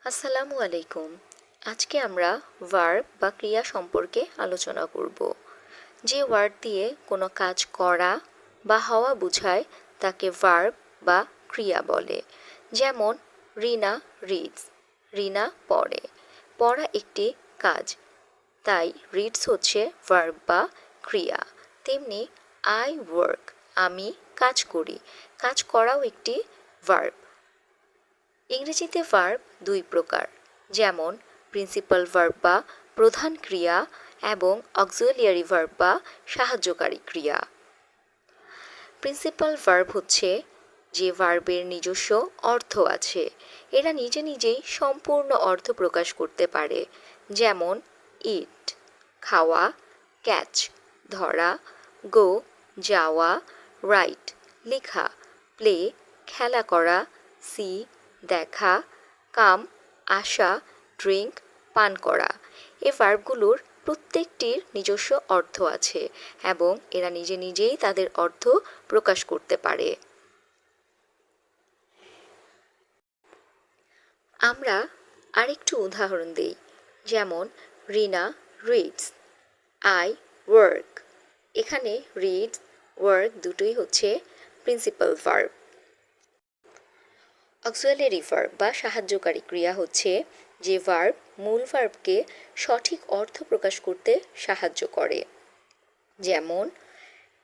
আসসালামু আলাইকুম। আজকে আমরা ভার্ব বা ক্রিয়া সম্পর্কে আলোচনা করব। যে ওয়ার্ড দিয়ে কোনো কাজ করা বা হওয়া বোঝায় তাকে ভার্ব বা ক্রিয়া বলে। যেমন রিনা রিডস, রিনা পড়ে। পড়া একটি কাজ, তাই রিডস হচ্ছে ভার্ব বা ক্রিয়া। তেমনি আই ওয়ার্ক, আমি কাজ করি, কাজ করাও একটি ভার্ব। ইংরেজিতে ভার্ব দুই প্রকার, যেমন প্রিন্সিপাল ভার্ব বা প্রধান ক্রিয়া এবং অক্সিলিয়ারি ভার্ব বা সাহায্যকারী ক্রিয়া। প্রিন্সিপাল ভার্ব হচ্ছে যে ভার্বের নিজস্ব অর্থ আছে, এরা নিজে নিজেই সম্পূর্ণ অর্থ প্রকাশ করতে পারে। যেমন ইট খাওয়া, ক্যাচ ধরা, গো যাওয়া, রাইট লেখা, প্লে খেলা করা, সি দেখা, কাম আসা, ড্রিঙ্ক পান করা। এই ভার্বগুলোর প্রত্যেকটির নিজস্ব অর্থ আছে এবং এরা নিজে নিজেই তাদের অর্থ প্রকাশ করতে পারে। আমরা আরেকটু উদাহরণ দিই, যেমন রিনা রিডস, আই ওয়ার্ক। এখানে রিডস ওয়ার্ক দুটোই হচ্ছে প্রিন্সিপাল ভার্ব। অক্সিলিয়ারি ভার্ব বা সাহায্যকারী ক্রিয়া হচ্ছে যে ভার্ব মূল ভার্বকে সঠিক অর্থ প্রকাশ করতে সাহায্য করে। যেমন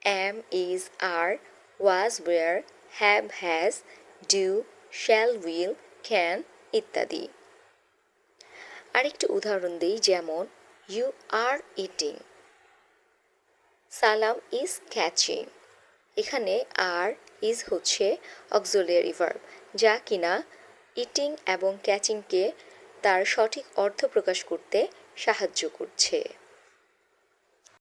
am is are, was were, have has, do shall will can ইত্যাদি। আরেকটি উদাহরণ দিই, যেমন you are eating, Salam is catching. এখানে আর ইজ হচ্ছে অক্সিলিয়ারি ভার্ব, যা কিনা ইটিং এবং ক্যাচিংকে তার সঠিক অর্থ প্রকাশ করতে সাহায্য করছে।